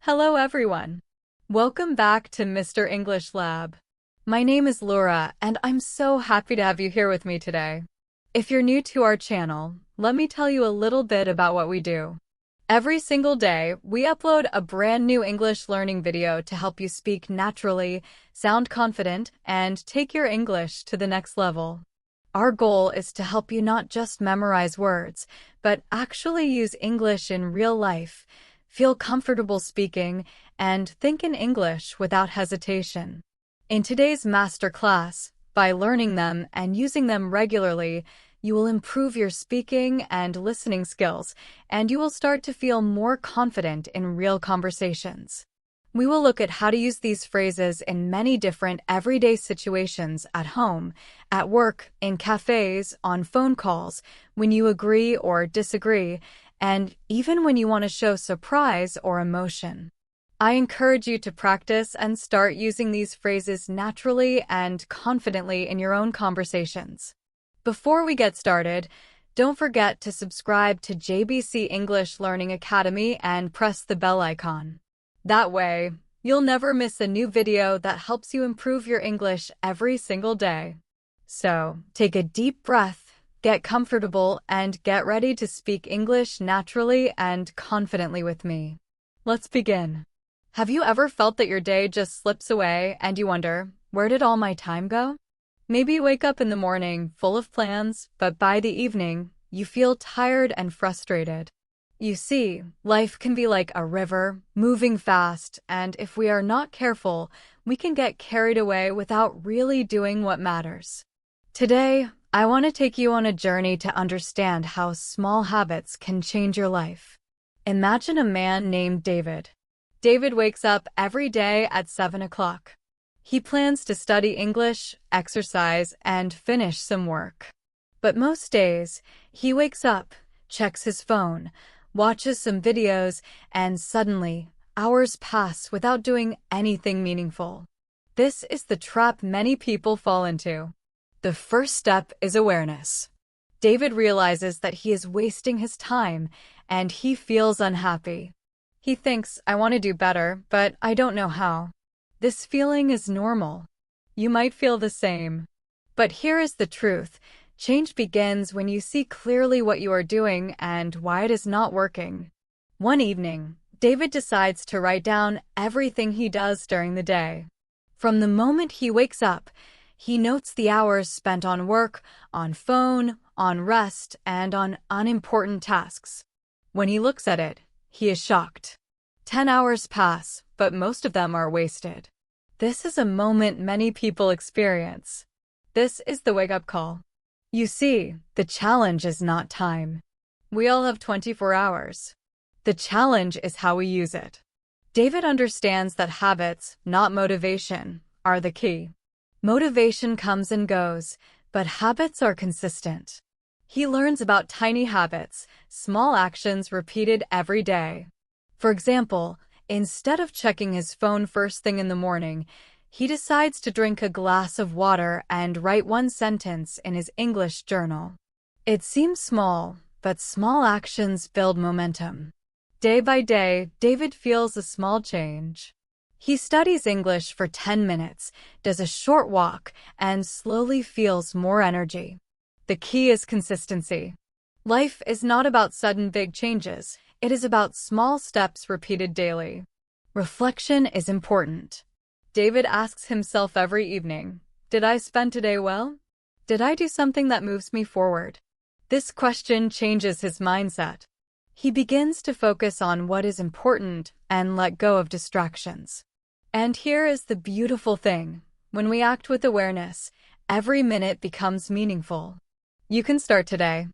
Hello everyone. Welcome back to Mr. English Lab. My name is Laura and I'm so happy to have you here with me today. If you're new to our channel, let me tell you a little bit about what we do. Every single day, we upload a brand new English learning video to help you speak naturally, sound confident, and take your English to the next level. Our goal is to help you not just memorize words, but actually use English in real life, feel comfortable speaking, and think in English without hesitation. In today's masterclass, by learning them and using them regularly, you will improve your speaking and listening skills, and you will start to feel more confident in real conversations. We will look at how to use these phrases in many different everyday situations at home, at work, in cafes, on phone calls, when you agree or disagree, and even when you want to show surprise or emotion. I encourage you to practice and start using these phrases naturally and confidently in your own conversations. Before we get started, don't forget to subscribe to JBC English Learning Academy and press the bell icon. That way, you'll never miss a new video that helps you improve your English every single day. So, take a deep breath, get comfortable, and get ready to speak English naturally and confidently with me. Let's begin. Have you ever felt that your day just slips away and you wonder, where did all my time go? Maybe you wake up in the morning full of plans, but by the evening, you feel tired and frustrated. You see, life can be like a river, moving fast, and if we are not careful, we can get carried away without really doing what matters. Today, I want to take you on a journey to understand how small habits can change your life. Imagine a man named David. David wakes up every day at 7 o'clock. He plans to study English, exercise, and finish some work. But most days, he wakes up, checks his phone, watches some videos, and suddenly, hours pass without doing anything meaningful. This is the trap many people fall into. The first step is awareness. David realizes that he is wasting his time, and he feels unhappy. He thinks, I want to do better, but I don't know how. This feeling is normal. You might feel the same. But here is the truth. Change begins when you see clearly what you are doing and why it is not working. One evening, David decides to write down everything he does during the day. From the moment he wakes up, he notes the hours spent on work, on phone, on rest, and on unimportant tasks. When he looks at it, he is shocked. 10 hours pass, but most of them are wasted. This is a moment many people experience. This is the wake-up call. You see, the challenge is not time. We all have 24 hours. The challenge is how we use it. David understands that habits, not motivation, are the key. Motivation comes and goes, but habits are consistent. He learns about tiny habits, small actions repeated every day. For example, instead of checking his phone first thing in the morning, he decides to drink a glass of water and write one sentence in his English journal. It seems small, but small actions build momentum. Day by day, David feels a small change. He studies English for 10 minutes, does a short walk, and slowly feels more energy. The key is consistency. Life is not about sudden big changes. It is about small steps repeated daily. Reflection is important. David asks himself every evening, did I spend today well? Did I do something that moves me forward? This question changes his mindset. He begins to focus on what is important and let go of distractions. And here is the beautiful thing. When we act with awareness, every minute becomes meaningful. You can start today.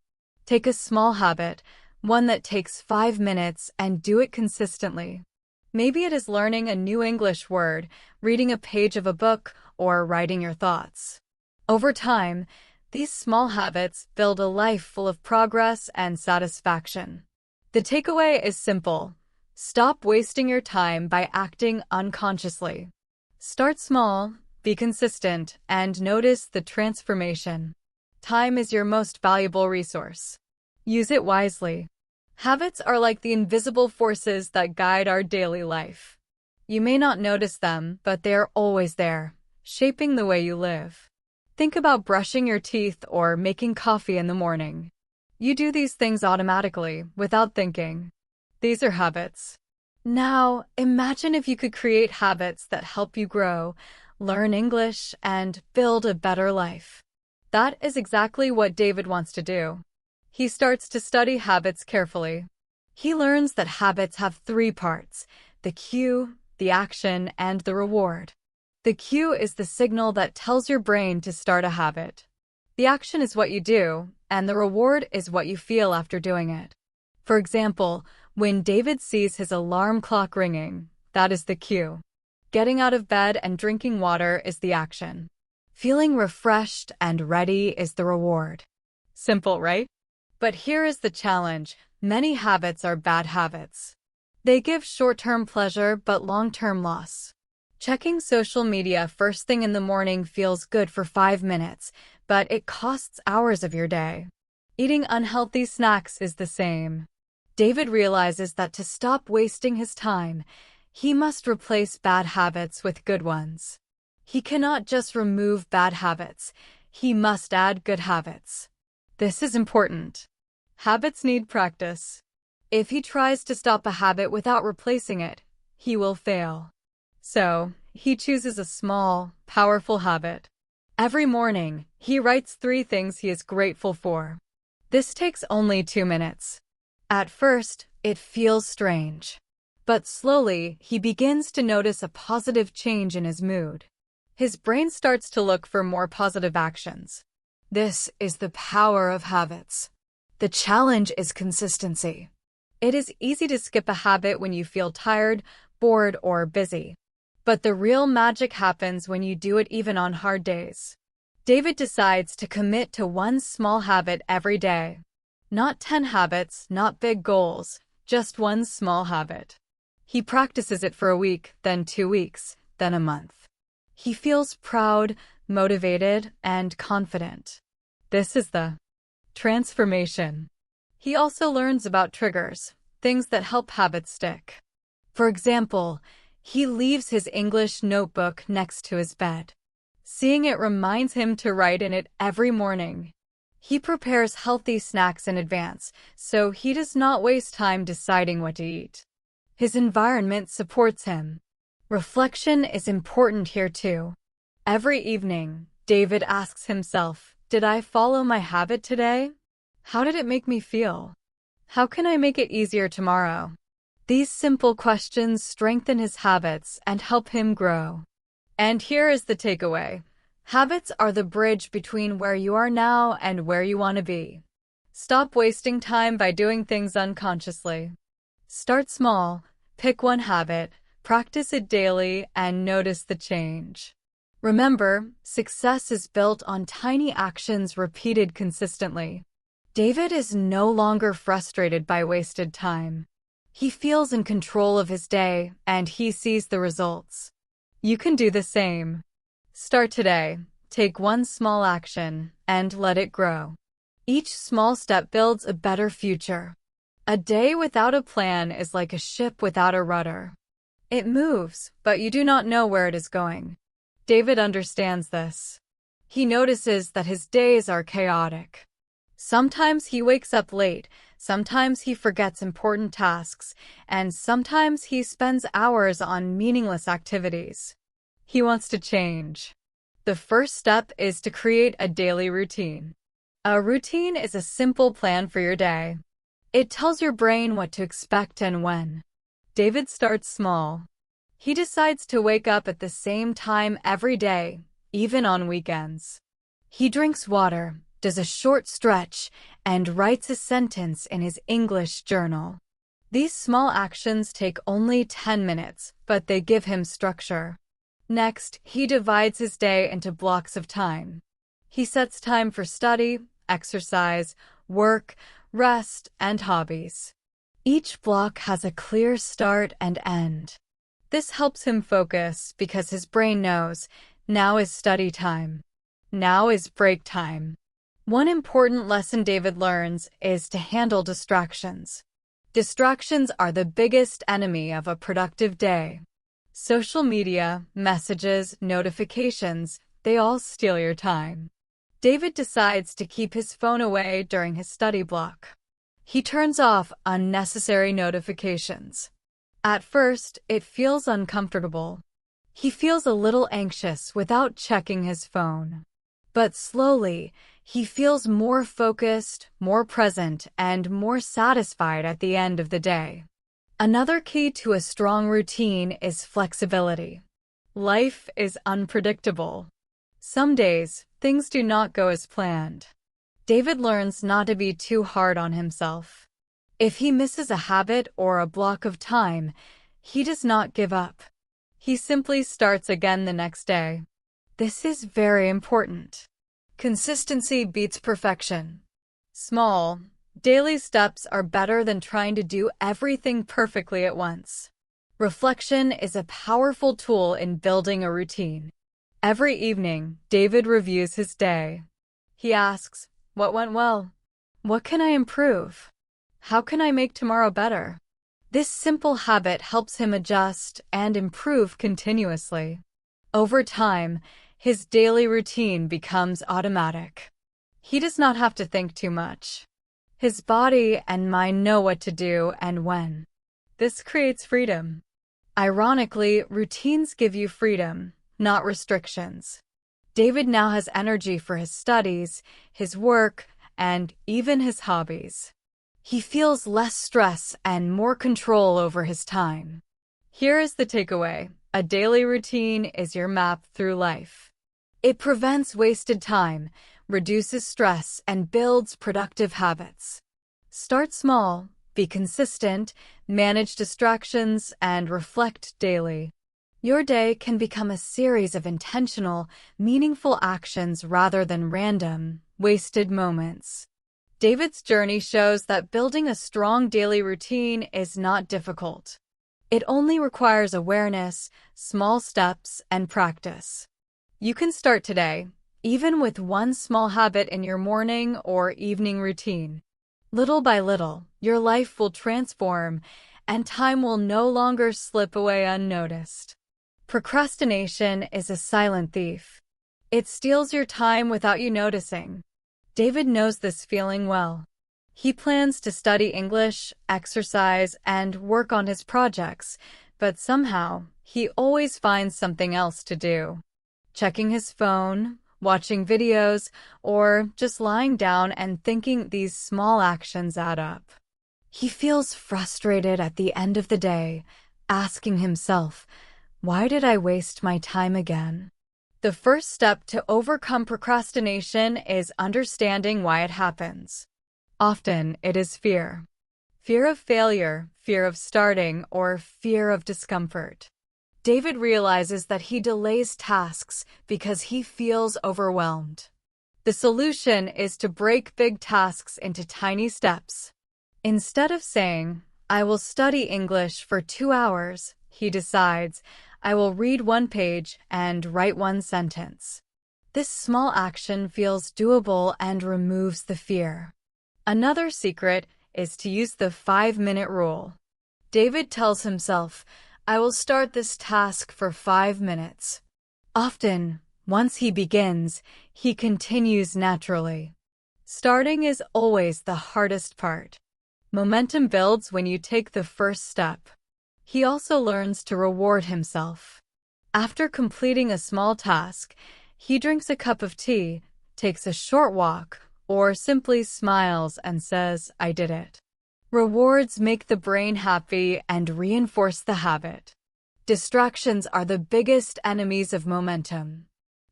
Take a small habit, one that takes 5 minutes, and do it consistently. Maybe it is learning a new English word, reading a page of a book, or writing your thoughts. Over time, these small habits build a life full of progress and satisfaction. The takeaway is simple. Stop wasting your time by acting unconsciously. Start small, be consistent, and notice the transformation. Time is your most valuable resource. Use it wisely. Habits are like the invisible forces that guide our daily life. You may not notice them, but they are always there, shaping the way you live. Think about brushing your teeth or making coffee in the morning. You do these things automatically, without thinking. These are habits. Now, imagine if you could create habits that help you grow, learn English, and build a better life. That is exactly what David wants to do. He starts to study habits carefully. He learns that habits have three parts: the cue, the action, and the reward. The cue is the signal that tells your brain to start a habit. The action is what you do, and the reward is what you feel after doing it. For example, when David sees his alarm clock ringing, that is the cue. Getting out of bed and drinking water is the action. Feeling refreshed and ready is the reward. Simple, right? But here is the challenge: many habits are bad habits. They give short-term pleasure but long-term loss. Checking social media first thing in the morning feels good for 5 minutes, but it costs hours of your day. Eating unhealthy snacks is the same. David realizes that to stop wasting his time, he must replace bad habits with good ones. He cannot just remove bad habits, he must add good habits. This is important. Habits need practice. If he tries to stop a habit without replacing it, he will fail. So, he chooses a small, powerful habit. Every morning, he writes 3 things he is grateful for. This takes only 2 minutes. At first, it feels strange. But slowly, he begins to notice a positive change in his mood. His brain starts to look for more positive actions. This is the power of habits. The challenge is consistency. It is easy to skip a habit when you feel tired, bored, or busy. But the real magic happens when you do it even on hard days. David decides to commit to one small habit every day. Not 10 habits, not big goals, just one small habit. He practices it for a week, then 2 weeks, then a month. He feels proud, motivated, and confident. This is the transformation. He also learns about triggers, things that help habits stick. For example, he leaves his English notebook next to his bed. Seeing it reminds him to write in it every morning. He prepares healthy snacks in advance, so he does not waste time deciding what to eat. His environment supports him. Reflection is important here too. Every evening, David asks himself, did I follow my habit today? How did it make me feel? How can I make it easier tomorrow? These simple questions strengthen his habits and help him grow. And here is the takeaway. Habits are the bridge between where you are now and where you want to be. Stop wasting time by doing things unconsciously. Start small, pick one habit, practice it daily, and notice the change. Remember, success is built on tiny actions repeated consistently. David is no longer frustrated by wasted time. He feels in control of his day, and he sees the results. You can do the same. Start today, take one small action, and let it grow. Each small step builds a better future. A day without a plan is like a ship without a rudder. It moves, but you do not know where it is going. David understands this. He notices that his days are chaotic. Sometimes he wakes up late, sometimes he forgets important tasks, and sometimes he spends hours on meaningless activities. He wants to change. The first step is to create a daily routine. A routine is a simple plan for your day. It tells your brain what to expect and when. David starts small. He decides to wake up at the same time every day, even on weekends. He drinks water, does a short stretch, and writes a sentence in his English journal. These small actions take only 10 minutes, but they give him structure. Next, he divides his day into blocks of time. He sets time for study, exercise, work, rest, and hobbies. Each block has a clear start and end. This helps him focus because his brain knows, now is study time. Now is break time. One important lesson David learns is to handle distractions. Distractions are the biggest enemy of a productive day. Social media, messages, notifications, they all steal your time. David decides to keep his phone away during his study block. He turns off unnecessary notifications. At first, it feels uncomfortable. He feels a little anxious without checking his phone. But slowly, he feels more focused, more present, and more satisfied at the end of the day. Another key to a strong routine is flexibility. Life is unpredictable. Some days, things do not go as planned. David learns not to be too hard on himself. If he misses a habit or a block of time, he does not give up. He simply starts again the next day. This is very important. Consistency beats perfection. Small, daily steps are better than trying to do everything perfectly at once. Reflection is a powerful tool in building a routine. Every evening, David reviews his day. He asks, "What went well? What can I improve? How can I make tomorrow better?" This simple habit helps him adjust and improve continuously. Over time, his daily routine becomes automatic. He does not have to think too much. His body and mind know what to do and when. This creates freedom. Ironically, routines give you freedom, not restrictions. David now has energy for his studies, his work, and even his hobbies. He feels less stress and more control over his time. Here is the takeaway. A daily routine is your map through life. It prevents wasted time, reduces stress, and builds productive habits. Start small, be consistent, manage distractions, and reflect daily. Your day can become a series of intentional, meaningful actions rather than random, wasted moments. David's journey shows that building a strong daily routine is not difficult. It only requires awareness, small steps, and practice. You can start today, even with one small habit in your morning or evening routine. Little by little, your life will transform, and time will no longer slip away unnoticed. Procrastination is a silent thief. It steals your time without you noticing. David knows this feeling well. He plans to study English, exercise, and work on his projects, but somehow, he always finds something else to do. Checking his phone, watching videos, or just lying down and thinking, these small actions add up. He feels frustrated at the end of the day, asking himself, "Why did I waste my time again?" The first step to overcome procrastination is understanding why it happens. Often, it is fear. Fear of failure, fear of starting, or fear of discomfort. David realizes that he delays tasks because he feels overwhelmed. The solution is to break big tasks into tiny steps. Instead of saying, "I will study English for 2 hours," he decides, "I will read 1 page and write 1 sentence." This small action feels doable and removes the fear. Another secret is to use the 5-minute rule. David tells himself, "I will start this task for 5 minutes." Often, once he begins, he continues naturally. Starting is always the hardest part. Momentum builds when you take the first step. He also learns to reward himself. After completing a small task, he drinks a cup of tea, takes a short walk, or simply smiles and says, "I did it." Rewards make the brain happy and reinforce the habit. Distractions are the biggest enemies of momentum.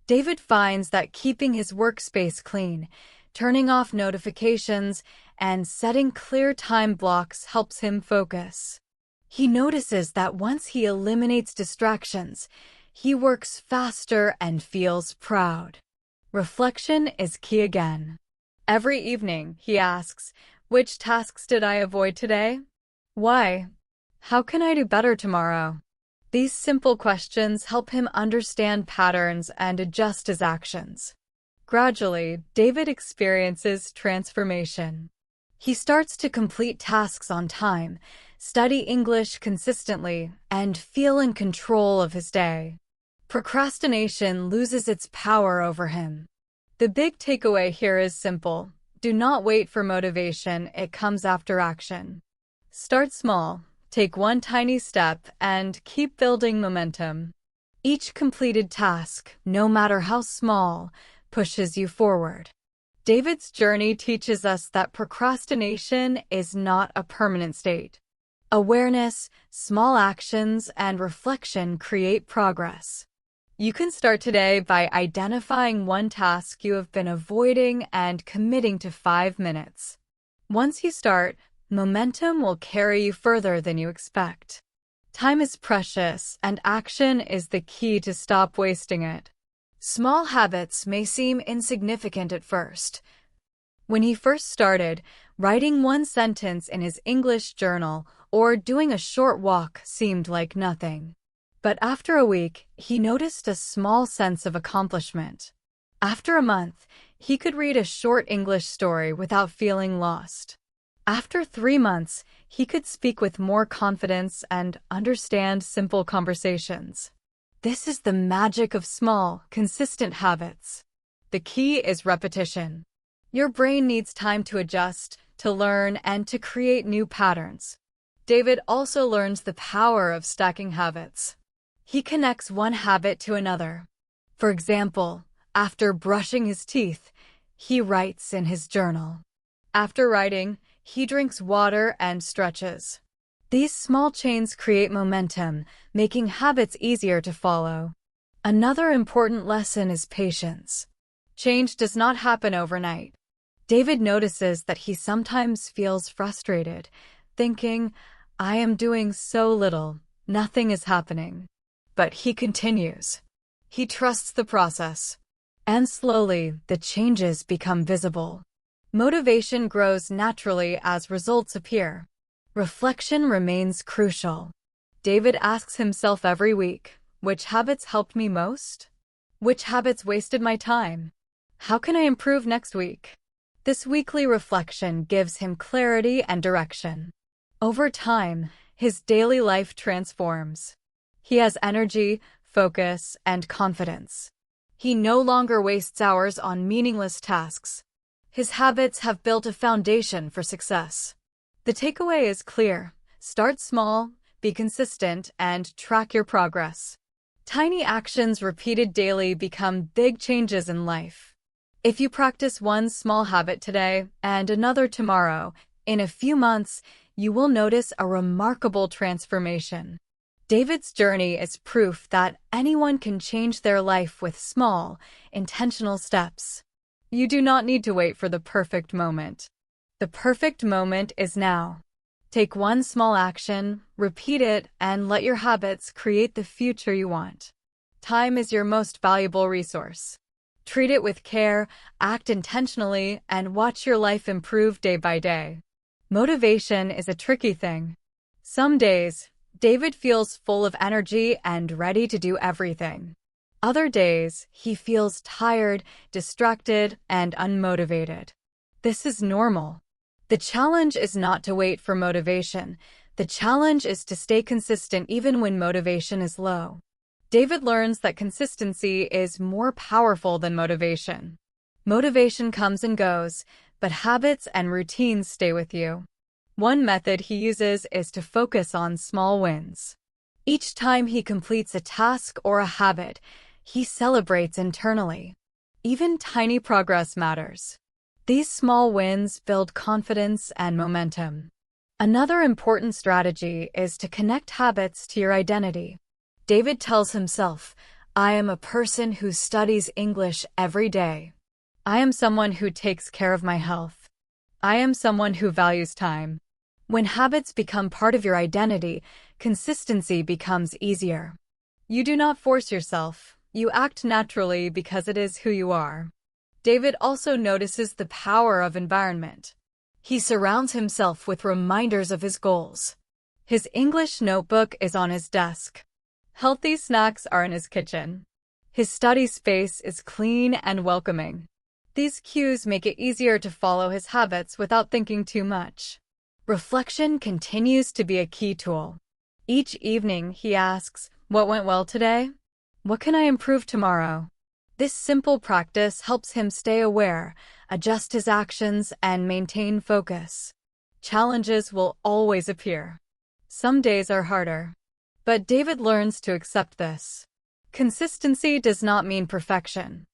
David finds that keeping his workspace clean, turning off notifications, and setting clear time blocks helps him focus. He notices that once he eliminates distractions, he works faster and feels proud. Reflection is key again. Every evening, he asks, "Which tasks did I avoid today? Why? How can I do better tomorrow?" These simple questions help him understand patterns and adjust his actions. Gradually, David experiences transformation. He starts to complete tasks on time, study English consistently, and feel in control of his day. Procrastination loses its power over him. The big takeaway here is simple. Do not wait for motivation, it comes after action. Start small, take one tiny step, and keep building momentum. Each completed task, no matter how small, pushes you forward. David's journey teaches us that procrastination is not a permanent state. Awareness, small actions, and reflection create progress. You can start today by identifying one task you have been avoiding and committing to 5 minutes. Once you start, momentum will carry you further than you expect. Time is precious, and action is the key to stop wasting it. Small habits may seem insignificant at first. When he first started, writing one sentence in his English journal or doing a short walk seemed like nothing. But after a week, he noticed a small sense of accomplishment. After a month, he could read a short English story without feeling lost. After 3 months, he could speak with more confidence and understand simple conversations. This is the magic of small, consistent habits. The key is repetition. Your brain needs time to adjust, to learn, and to create new patterns. David also learns the power of stacking habits. He connects one habit to another. For example, after brushing his teeth, he writes in his journal. After writing, he drinks water and stretches. These small chains create momentum, making habits easier to follow. Another important lesson is patience. Change does not happen overnight. David notices that he sometimes feels frustrated, thinking, "I am doing so little, nothing is happening." But he continues. He trusts the process. And slowly, the changes become visible. Motivation grows naturally as results appear. Reflection remains crucial. David asks himself every week, which habits helped me most? Which habits wasted my time? How can I improve next week? This weekly reflection gives him clarity and direction. Over time, his daily life transforms. He has energy, focus, and confidence. He no longer wastes hours on meaningless tasks. His habits have built a foundation for success. The takeaway is clear. Start small, be consistent, and track your progress. Tiny actions repeated daily become big changes in life. If you practice one small habit today and another tomorrow, in a few months, you will notice a remarkable transformation. David's journey is proof that anyone can change their life with small, intentional steps. You do not need to wait for the perfect moment. The perfect moment is now. Take one small action, repeat it, and let your habits create the future you want. Time is your most valuable resource. Treat it with care, act intentionally, and watch your life improve day by day. Motivation is a tricky thing. Some days, David feels full of energy and ready to do everything. Other days, he feels tired, distracted, and unmotivated. This is normal. The challenge is not to wait for motivation. The challenge is to stay consistent even when motivation is low. David learns that consistency is more powerful than motivation. Motivation comes and goes, but habits and routines stay with you. One method he uses is to focus on small wins. Each time he completes a task or a habit, he celebrates internally. Even tiny progress matters. These small wins build confidence and momentum. Another important strategy is to connect habits to your identity. David tells himself, "I am a person who studies English every day. I am someone who takes care of my health. I am someone who values time." When habits become part of your identity, consistency becomes easier. You do not force yourself. You act naturally because it is who you are. David also notices the power of environment. He surrounds himself with reminders of his goals. His English notebook is on his desk. Healthy snacks are in his kitchen. His study space is clean and welcoming. These cues make it easier to follow his habits without thinking too much. Reflection continues to be a key tool. Each evening, he asks, "What went well today? What can I improve tomorrow?" This simple practice helps him stay aware, adjust his actions, and maintain focus. Challenges will always appear. Some days are harder. But David learns to accept this. Consistency does not mean perfection.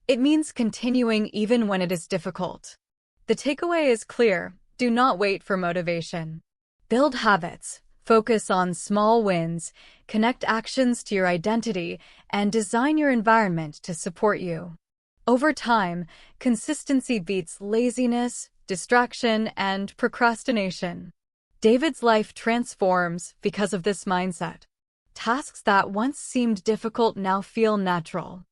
It means continuing even when it is difficult. The takeaway is clear: do not wait for motivation. Build habits, focus on small wins, connect actions to your identity, and design your environment to support you. Over time, consistency beats laziness, distraction, and procrastination. David's life transforms because of this mindset. Tasks that once seemed difficult now feel natural.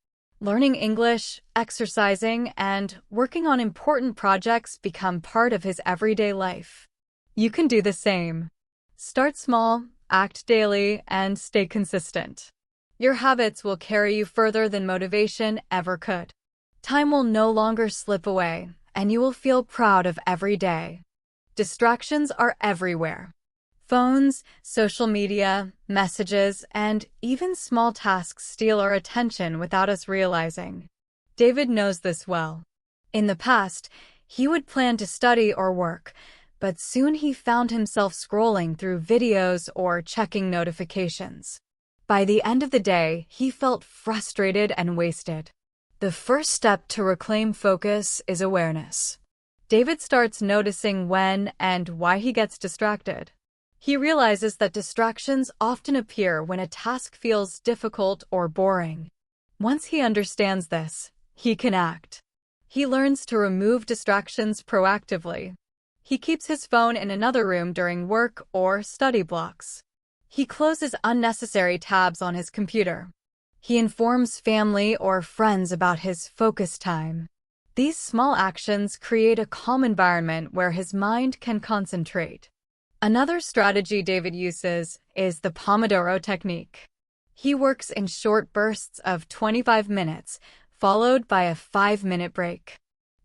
Learning English, exercising, and working on important projects become part of his everyday life. You can do the same. Start small, act daily, and stay consistent. Your habits will carry you further than motivation ever could. Time will no longer slip away, and you will feel proud of every day. Distractions are everywhere. Phones, social media, messages, and even small tasks steal our attention without us realizing. David knows this well. In the past, he would plan to study or work, but soon he found himself scrolling through videos or checking notifications. By the end of the day, he felt frustrated and wasted. The first step to reclaim focus is awareness. David starts noticing when and why he gets distracted. He realizes that distractions often appear when a task feels difficult or boring. Once he understands this, he can act. He learns to remove distractions proactively. He keeps his phone in another room during work or study blocks. He closes unnecessary tabs on his computer. He informs family or friends about his focus time. These small actions create a calm environment where his mind can concentrate. Another strategy David uses is the Pomodoro technique. He works in short bursts of 25 minutes, followed by a 5-minute break.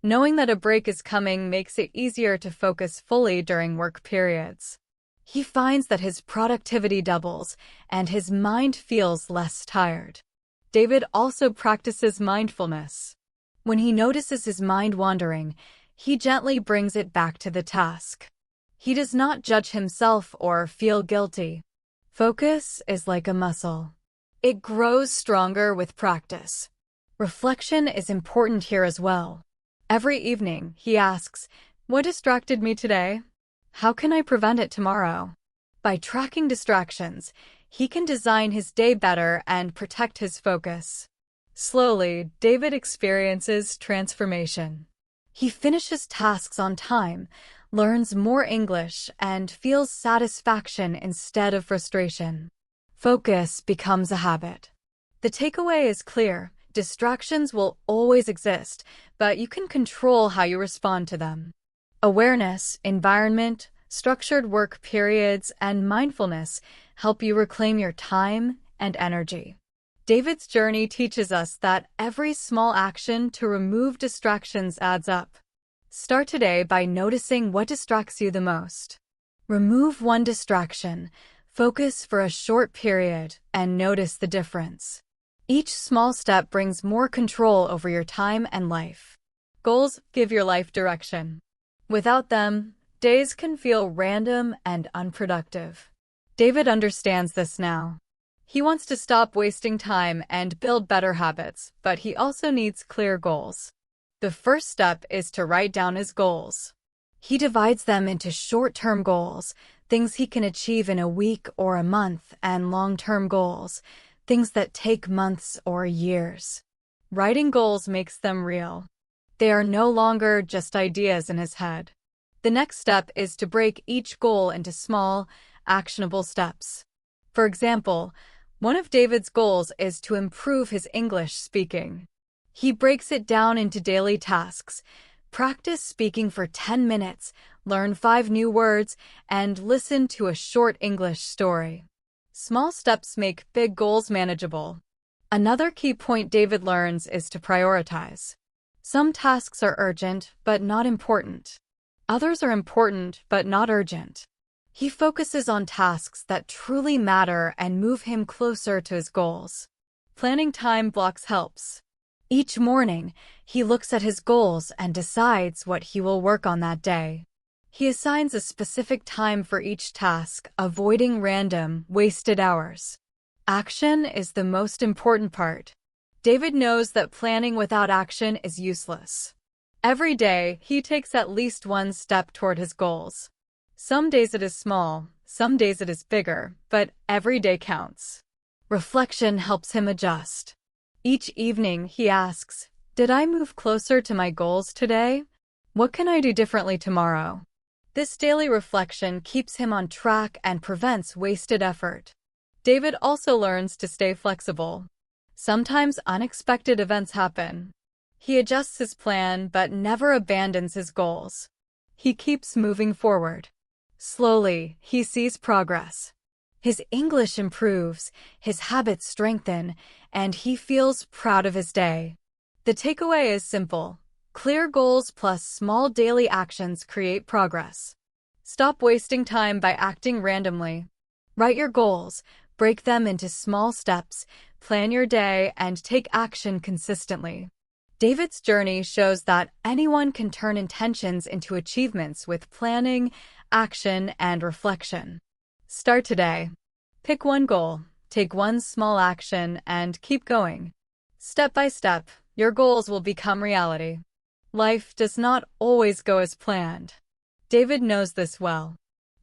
Knowing that a break is coming makes it easier to focus fully during work periods. He finds that his productivity doubles and his mind feels less tired. David also practices mindfulness. When he notices his mind wandering, he gently brings it back to the task. He does not judge himself or feel guilty. Focus is like a muscle. It grows stronger with practice. Reflection is important here as well. Every evening, he asks, "What distracted me today? How can I prevent it tomorrow?" By tracking distractions, he can design his day better and protect his focus. Slowly, David experiences transformation. He finishes tasks on time, learns more English, and feels satisfaction instead of frustration. Focus becomes a habit. The takeaway is clear: distractions will always exist, but you can control how you respond to them. Awareness, environment, structured work periods, and mindfulness help you reclaim your time and energy. David's journey teaches us that every small action to remove distractions adds up. Start today by noticing what distracts you the most. Remove one distraction, focus for a short period, and notice the difference. Each small step brings more control over your time and life. Goals give your life direction. Without them, days can feel random and unproductive. David understands this now. He wants to stop wasting time and build better habits, but he also needs clear goals. The first step is to write down his goals. He divides them into short-term goals, things he can achieve in a week or a month, and long-term goals, things that take months or years. Writing goals makes them real. They are no longer just ideas in his head. The next step is to break each goal into small, actionable steps. For example, one of David's goals is to improve his English speaking. He breaks it down into daily tasks. Practice speaking for 10 minutes, learn 5 new words, and listen to a short English story. Small steps make big goals manageable. Another key point David learns is to prioritize. Some tasks are urgent, but not important. Others are important, but not urgent. He focuses on tasks that truly matter and move him closer to his goals. Planning time blocks helps. Each morning, he looks at his goals and decides what he will work on that day. He assigns a specific time for each task, avoiding random, wasted hours. Action is the most important part. David knows that planning without action is useless. Every day, he takes at least one step toward his goals. Some days it is small, some days it is bigger, but every day counts. Reflection helps him adjust. Each evening, he asks, "Did I move closer to my goals today? What can I do differently tomorrow?" This daily reflection keeps him on track and prevents wasted effort. David also learns to stay flexible. Sometimes unexpected events happen. He adjusts his plan but never abandons his goals. He keeps moving forward. Slowly, he sees progress. His English improves, his habits strengthen, and he feels proud of his day. The takeaway is simple. Clear goals plus small daily actions create progress. Stop wasting time by acting randomly. Write your goals, break them into small steps, plan your day, and take action consistently. David's journey shows that anyone can turn intentions into achievements with planning, action, and reflection. Start today. Pick one goal, take one small action, and keep going. Step by step, your goals will become reality. Life does not always go as planned. David knows this well.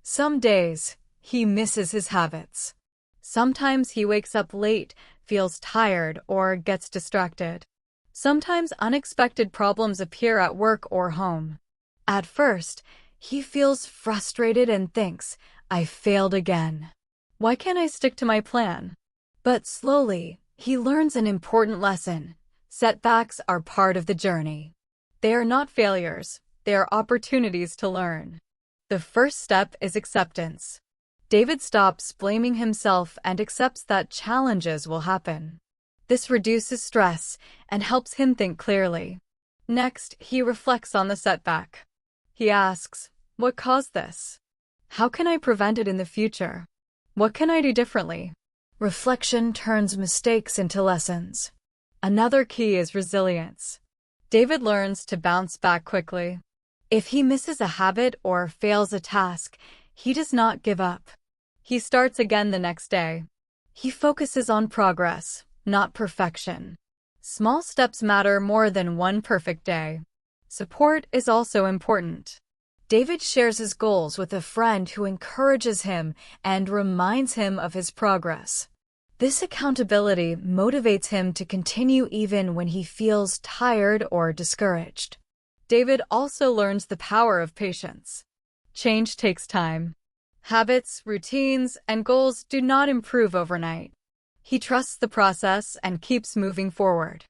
Some days, he misses his habits. Sometimes he wakes up late, feels tired, or gets distracted. Sometimes unexpected problems appear at work or home. At first, he feels frustrated and thinks, "I failed again. Why can't I stick to my plan?" But slowly, he learns an important lesson. Setbacks are part of the journey. They are not failures, they are opportunities to learn. The first step is acceptance. David stops blaming himself and accepts that challenges will happen. This reduces stress and helps him think clearly. Next, he reflects on the setback. He asks, "What caused this? How can I prevent it in the future? What can I do differently?" Reflection turns mistakes into lessons. Another key is resilience. David learns to bounce back quickly. If he misses a habit or fails a task, he does not give up. He starts again the next day. He focuses on progress, not perfection. Small steps matter more than one perfect day. Support is also important. David shares his goals with a friend who encourages him and reminds him of his progress. This accountability motivates him to continue even when he feels tired or discouraged. David also learns the power of patience. Change takes time. Habits, routines, and goals do not improve overnight. He trusts the process and keeps moving forward.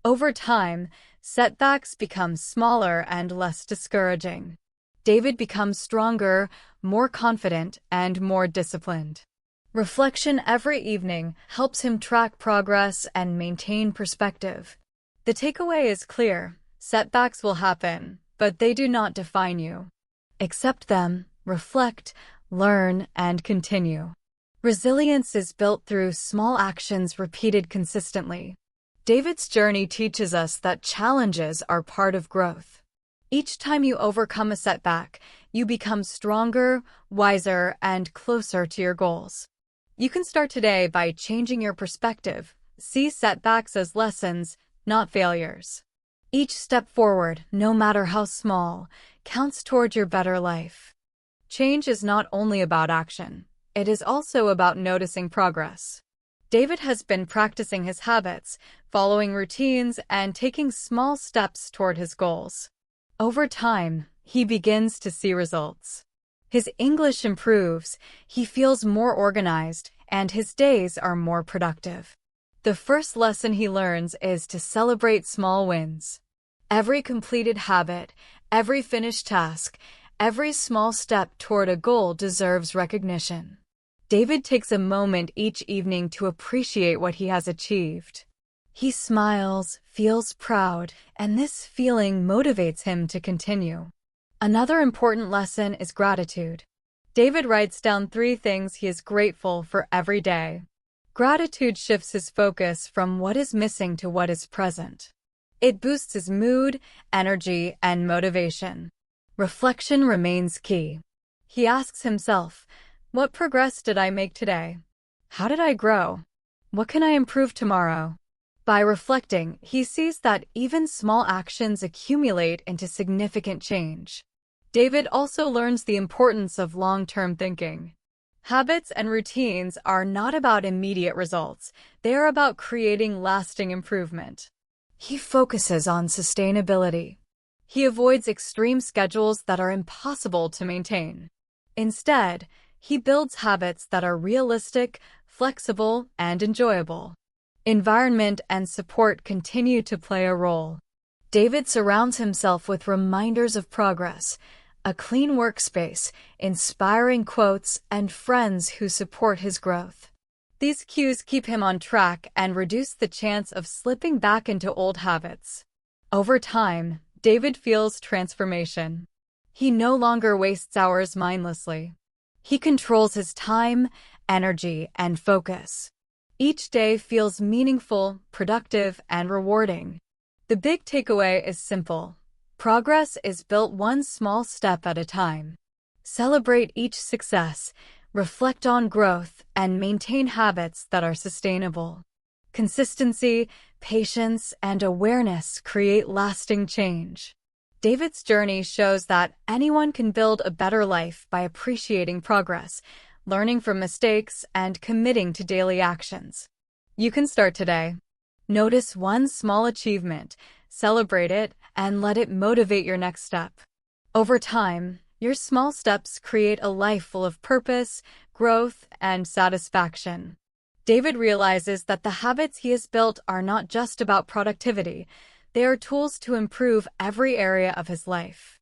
Over time, setbacks become smaller and less discouraging. David becomes stronger, more confident, and more disciplined. Reflection every evening helps him track progress and maintain perspective. The takeaway is clear. Setbacks will happen, but they do not define you. Accept them, reflect, learn, and continue. Resilience is built through small actions repeated consistently. David's journey teaches us that challenges are part of growth. Each time you overcome a setback, you become stronger, wiser, and closer to your goals. You can start today by changing your perspective. See setbacks as lessons, not failures. Each step forward, no matter how small, counts toward your better life. Change is not only about action, it is also about noticing progress. David has been practicing his habits, following routines, and taking small steps toward his goals. Over time, he begins to see results. His English improves, he feels more organized, and his days are more productive. The first lesson he learns is to celebrate small wins. Every completed habit, every finished task, every small step toward a goal deserves recognition. David takes a moment each evening to appreciate what he has achieved. He smiles, feels proud, and this feeling motivates him to continue. Another important lesson is gratitude. David writes down 3 things he is grateful for every day. Gratitude shifts his focus from what is missing to what is present. It boosts his mood, energy, and motivation. Reflection remains key. He asks himself, what progress did I make today? How did I grow? What can I improve tomorrow? By reflecting, he sees that even small actions accumulate into significant change. David also learns the importance of long-term thinking. Habits and routines are not about immediate results. They are about creating lasting improvement. He focuses on sustainability. He avoids extreme schedules that are impossible to maintain. Instead, he builds habits that are realistic, flexible, and enjoyable. Environment and support continue to play a role. David surrounds himself with reminders of progress, a clean workspace, inspiring quotes, and friends who support his growth. These cues keep him on track and reduce the chance of slipping back into old habits. Over time, David feels transformation. He no longer wastes hours mindlessly. He controls his time, energy, and focus. Each day feels meaningful, productive, and rewarding. The big takeaway is simple. Progress is built one small step at a time. Celebrate each success, reflect on growth, and maintain habits that are sustainable. Consistency, patience, and awareness create lasting change. David's journey shows that anyone can build a better life by appreciating progress, learning from mistakes, and committing to daily actions. You can start today. Notice one small achievement, celebrate it, and let it motivate your next step. Over time, your small steps create a life full of purpose, growth, and satisfaction. David realizes that the habits he has built are not just about productivity. They are tools to improve every area of his life.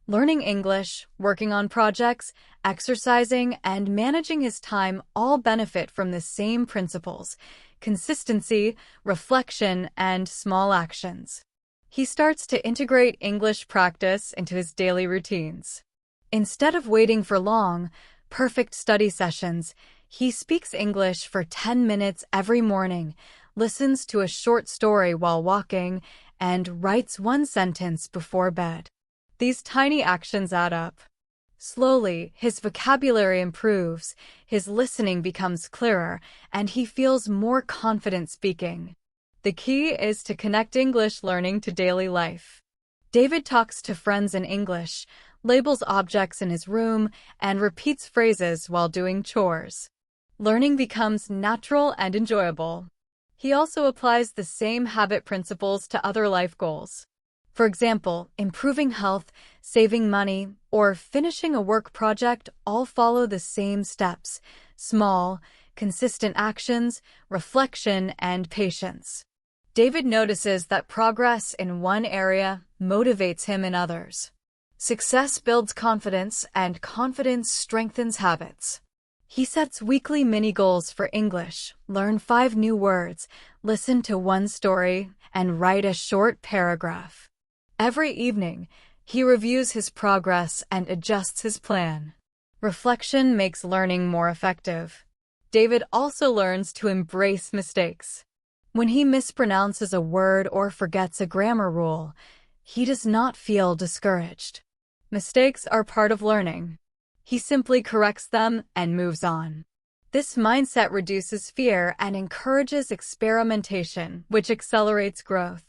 Learning English, working on projects, exercising, and managing his time all benefit from the same principles: consistency, reflection, and small actions. He starts to integrate English practice into his daily routines. Instead of waiting for long, perfect study sessions, he speaks English for 10 minutes every morning, listens to a short story while walking, and writes one sentence before bed. These tiny actions add up. Slowly, his vocabulary improves, his listening becomes clearer, and he feels more confident speaking. The key is to connect English learning to daily life. David talks to friends in English, labels objects in his room, and repeats phrases while doing chores. Learning becomes natural and enjoyable. He also applies the same habit principles to other life goals. For example, improving health, saving money, or finishing a work project all follow the same steps: small, consistent actions, reflection, and patience. David notices that progress in one area motivates him in others. Success builds confidence, and confidence strengthens habits. He sets weekly mini-goals for English: learn 5 new words, listen to one story, and write a short paragraph. Every evening, he reviews his progress and adjusts his plan. Reflection makes learning more effective. David also learns to embrace mistakes. When he mispronounces a word or forgets a grammar rule, he does not feel discouraged. Mistakes are part of learning. He simply corrects them and moves on. This mindset reduces fear and encourages experimentation, which accelerates growth.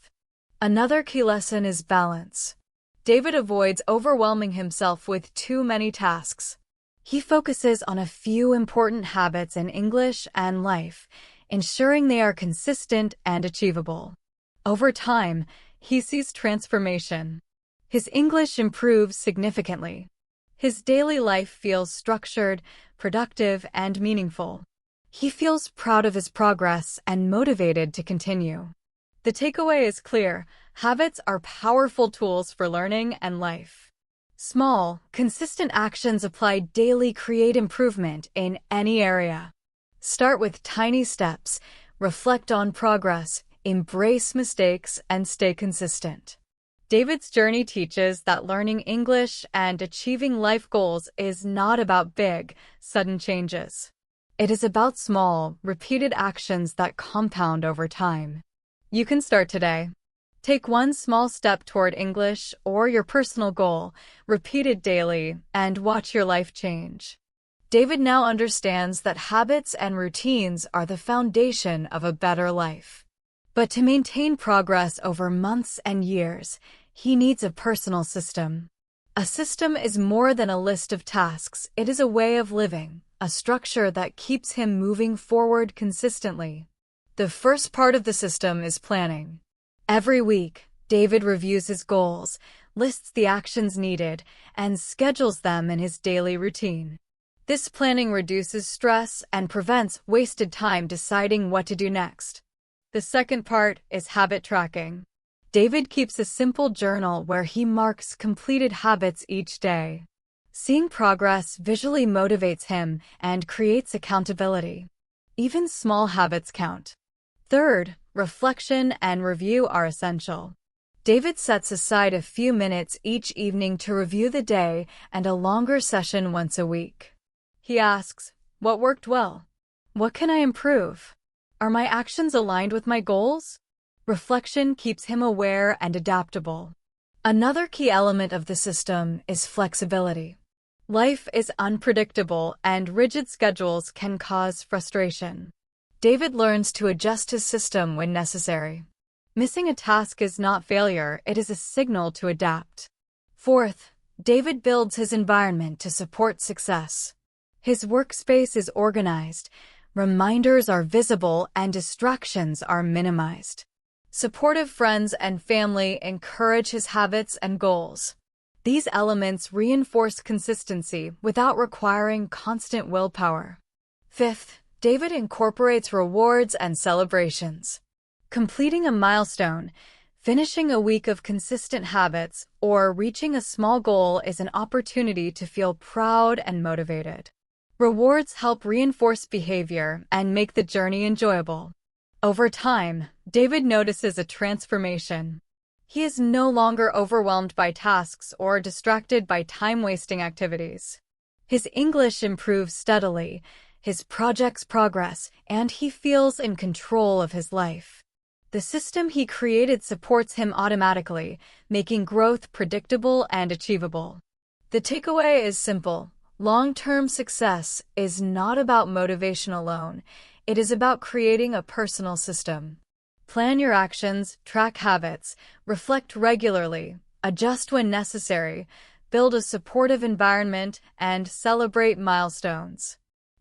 Another key lesson is balance. David avoids overwhelming himself with too many tasks. He focuses on a few important habits in English and life, ensuring they are consistent and achievable. Over time, he sees transformation. His English improves significantly. His daily life feels structured, productive, and meaningful. He feels proud of his progress and motivated to continue. The takeaway is clear: habits are powerful tools for learning and life. Small, consistent actions applied daily create improvement in any area. Start with tiny steps, reflect on progress, embrace mistakes, and stay consistent. David's journey teaches that learning English and achieving life goals is not about big, sudden changes. It is about small, repeated actions that compound over time. You can start today. Take one small step toward English or your personal goal, repeat it daily, and watch your life change. David now understands that habits and routines are the foundation of a better life. But to maintain progress over months and years, he needs a personal system. A system is more than a list of tasks. It is a way of living, a structure that keeps him moving forward consistently. The first part of the system is planning. Every week, David reviews his goals, lists the actions needed, and schedules them in his daily routine. This planning reduces stress and prevents wasted time deciding what to do next. The second part is habit tracking. David keeps a simple journal where he marks completed habits each day. Seeing progress visually motivates him and creates accountability. Even small habits count. Third, reflection and review are essential. David sets aside a few minutes each evening to review the day and a longer session once a week. He asks, what worked well? What can I improve? Are my actions aligned with my goals? Reflection keeps him aware and adaptable. Another key element of the system is flexibility. Life is unpredictable and rigid schedules can cause frustration. David learns to adjust his system when necessary. Missing a task is not failure, it is a signal to adapt. Fourth, David builds his environment to support success. His workspace is organized, reminders are visible, and distractions are minimized. Supportive friends and family encourage his habits and goals. These elements reinforce consistency without requiring constant willpower. Fifth, David incorporates rewards and celebrations. Completing a milestone, finishing a week of consistent habits, or reaching a small goal is an opportunity to feel proud and motivated. Rewards help reinforce behavior and make the journey enjoyable. Over time, David notices a transformation. He is no longer overwhelmed by tasks or distracted by time-wasting activities. His English improves steadily, his projects progress, and he feels in control of his life. The system he created supports him automatically, making growth predictable and achievable. The takeaway is simple. Long-term success is not about motivation alone. It is about creating a personal system. Plan your actions, track habits, reflect regularly, adjust when necessary, build a supportive environment, and celebrate milestones.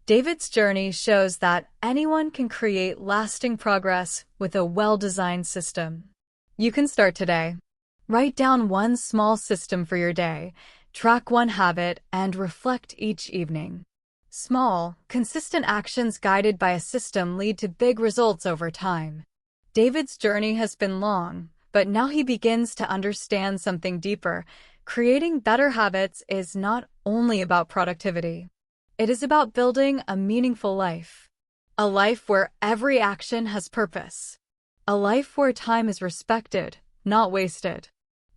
David's journey shows that anyone can create lasting progress with a well-designed system. You can start today. Write down one small system for your day, track one habit, and reflect each evening. Small, consistent actions guided by a system lead to big results over time. David's journey has been long, but now he begins to understand something deeper. Creating better habits is not only about productivity. It is about building a meaningful life. A life where every action has purpose. A life where time is respected, not wasted.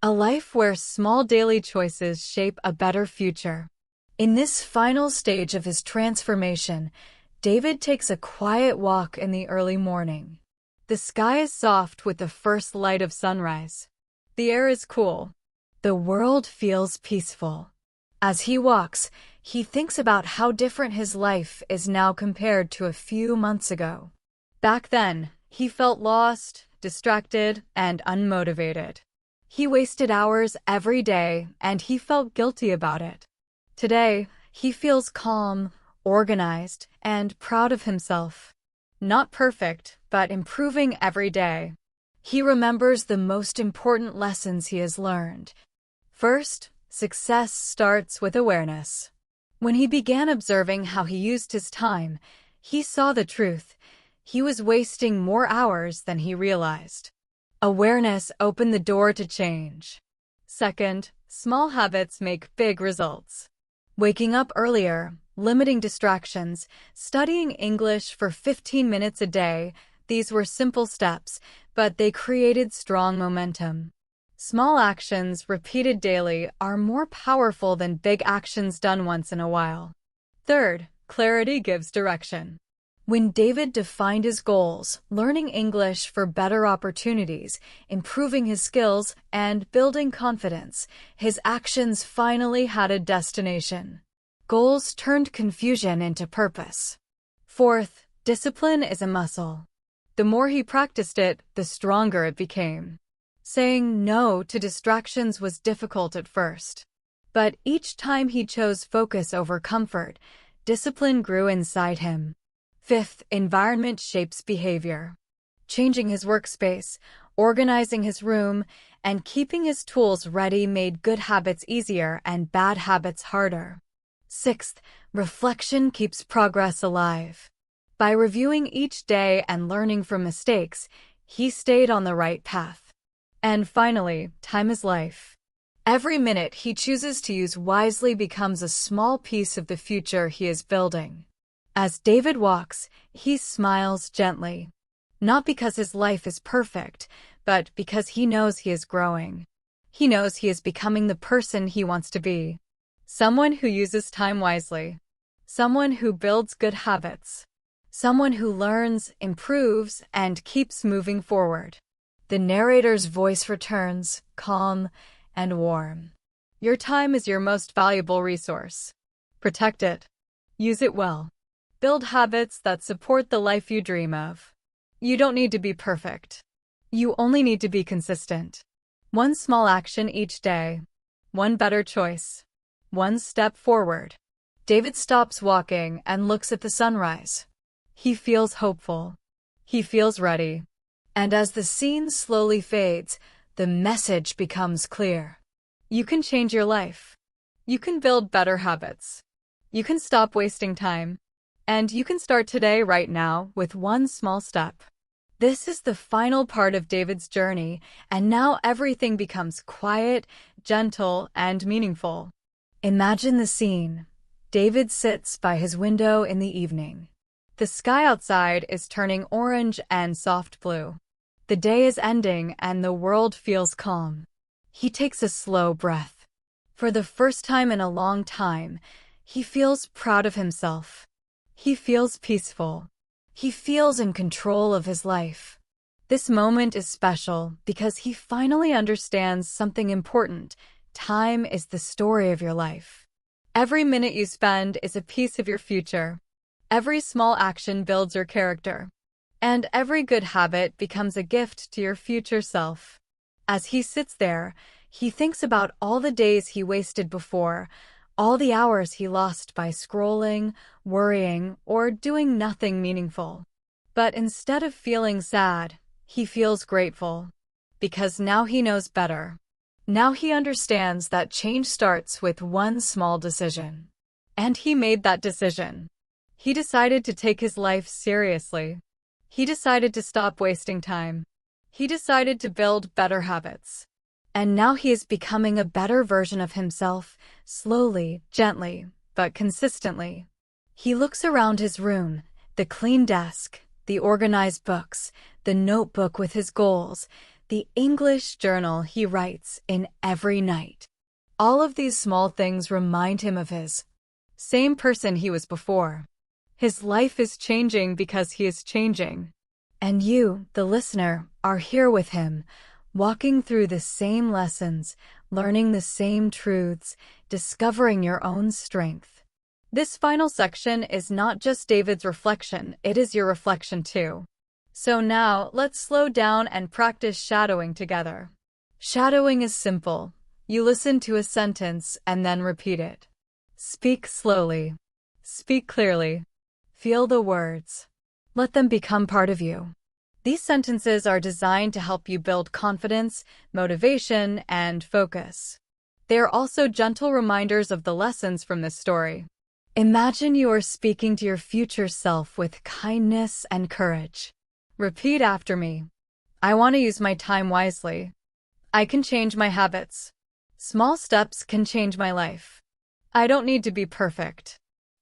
A life where small daily choices shape a better future. In this final stage of his transformation, David takes a quiet walk in the early morning. The sky is soft with the first light of sunrise. The air is cool. The world feels peaceful. As he walks, he thinks about how different his life is now compared to a few months ago. Back then, he felt lost, distracted, and unmotivated. He wasted hours every day, and he felt guilty about it. Today, he feels calm, organized, and proud of himself. Not perfect, but improving every day. He remembers the most important lessons he has learned. First, success starts with awareness. When he began observing how he used his time, he saw the truth. He was wasting more hours than he realized. Awareness opened the door to change. Second, small habits make big results. Waking up earlier, limiting distractions, studying English for 15 minutes a day, These were simple steps, but they created strong momentum. Small actions repeated daily are more powerful than big actions done once in a while. Third, clarity gives direction. When David defined his goals, learning English for better opportunities, improving his skills, and building confidence, his actions finally had a destination. Goals turned confusion into purpose. Fourth, discipline is a muscle. The more he practiced it, the stronger it became. Saying no to distractions was difficult at first. But each time he chose focus over comfort, discipline grew inside him. Fifth, environment shapes behavior. Changing his workspace, organizing his room, and keeping his tools ready made good habits easier and bad habits harder. Sixth, reflection keeps progress alive. By reviewing each day and learning from mistakes, he stayed on the right path. And finally, time is life. Every minute he chooses to use wisely becomes a small piece of the future he is building. As David walks, he smiles gently. Not because his life is perfect, but because he knows he is growing. He knows he is becoming the person he wants to be. Someone who uses time wisely. Someone who builds good habits. Someone who learns, improves, and keeps moving forward. The narrator's voice returns, calm and warm. Your time is your most valuable resource. Protect it. Use it well. Build habits that support the life you dream of. You don't need to be perfect. You only need to be consistent. One small action each day. One better choice. One step forward. David stops walking and looks at the sunrise. He feels hopeful. He feels ready. And as the scene slowly fades, the message becomes clear. You can change your life. You can build better habits. You can stop wasting time. And you can start today, right now, with one small step. This is the final part of David's journey, and now everything becomes quiet, gentle, and meaningful. Imagine the scene. David sits by his window in the evening. The sky outside is turning orange and soft blue. The day is ending and the world feels calm. He takes a slow breath. For the first time in a long time, he feels proud of himself. He feels peaceful. He feels in control of his life. This moment is special because he finally understands something important. Time is the story of your life. Every minute you spend is a piece of your future. Every small action builds your character. And every good habit becomes a gift to your future self. As he sits there, he thinks about all the days he wasted before, all the hours he lost by scrolling, worrying, or doing nothing meaningful. But instead of feeling sad, he feels grateful. Because now he knows better. Now he understands that change starts with one small decision. And he made that decision. He decided to take his life seriously. He decided to stop wasting time. He decided to build better habits. And now he is becoming a better version of himself, slowly, gently, but consistently. He looks around his room, the clean desk, the organized books, the notebook with his goals, the English journal he writes in every night. All of these small things remind him of his same person he was before. His life is changing because he is changing. And you, the listener, are here with him, walking through the same lessons, learning the same truths, discovering your own strength. This final section is not just David's reflection, it is your reflection too. So now, let's slow down and practice shadowing together. Shadowing is simple. You listen to a sentence and then repeat it. Speak slowly. Speak clearly. Feel the words. Let them become part of you. These sentences are designed to help you build confidence, motivation, and focus. They are also gentle reminders of the lessons from this story. Imagine you are speaking to your future self with kindness and courage. Repeat after me. I want to use my time wisely. I can change my habits. Small steps can change my life. I don't need to be perfect.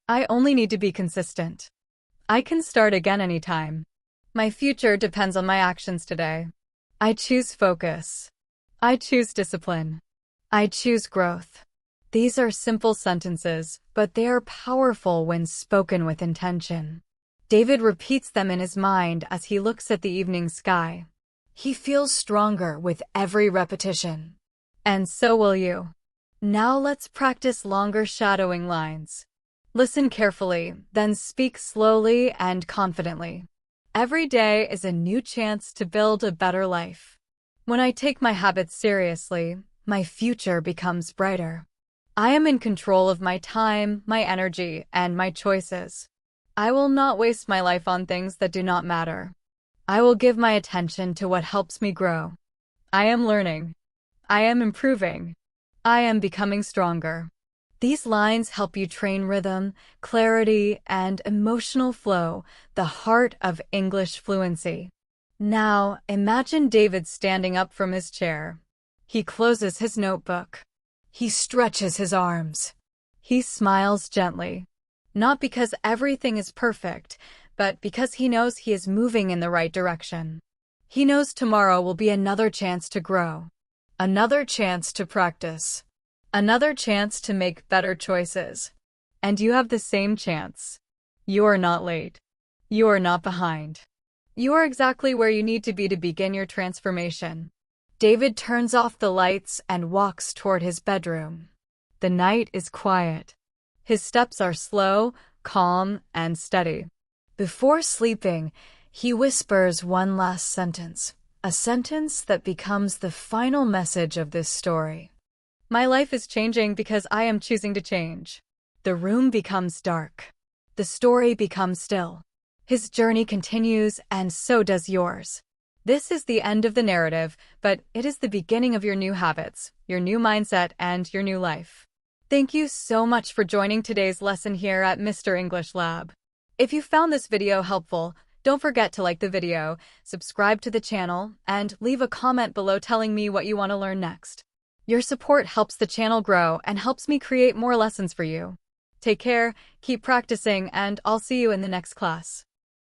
I only need to be consistent. I can start again anytime. My future depends on my actions today. I choose focus. I choose discipline. I choose growth. These are simple sentences, but they are powerful when spoken with intention. David repeats them in his mind as he looks at the evening sky. He feels stronger with every repetition. And so will you. Now let's practice longer shadowing lines. Listen carefully, then speak slowly and confidently. Every day is a new chance to build a better life. When I take my habits seriously, my future becomes brighter. I am in control of my time, my energy, and my choices. I will not waste my life on things that do not matter. I will give my attention to what helps me grow. I am learning. I am improving. I am becoming stronger. These lines help you train rhythm, clarity, and emotional flow, the heart of English fluency. Now, imagine David standing up from his chair. He closes his notebook. He stretches his arms. He smiles gently. Not because everything is perfect, but because he knows he is moving in the right direction. He knows tomorrow will be another chance to grow, another chance to practice, another chance to make better choices. And you have the same chance. You are not late. You are not behind. You are exactly where you need to be to begin your transformation. David turns off the lights and walks toward his bedroom. The night is quiet. His steps are slow, calm, and steady. Before sleeping, he whispers one last sentence, a sentence that becomes the final message of this story. My life is changing because I am choosing to change. The room becomes dark. The story becomes still. His journey continues, and so does yours. This is the end of the narrative, but it is the beginning of your new habits, your new mindset, and your new life. Thank you so much for joining today's lesson here at Mr. English Lab. If you found this video helpful, don't forget to like the video, subscribe to the channel, and leave a comment below telling me what you want to learn next. Your support helps the channel grow and helps me create more lessons for you. Take care, keep practicing, and I'll see you in the next class.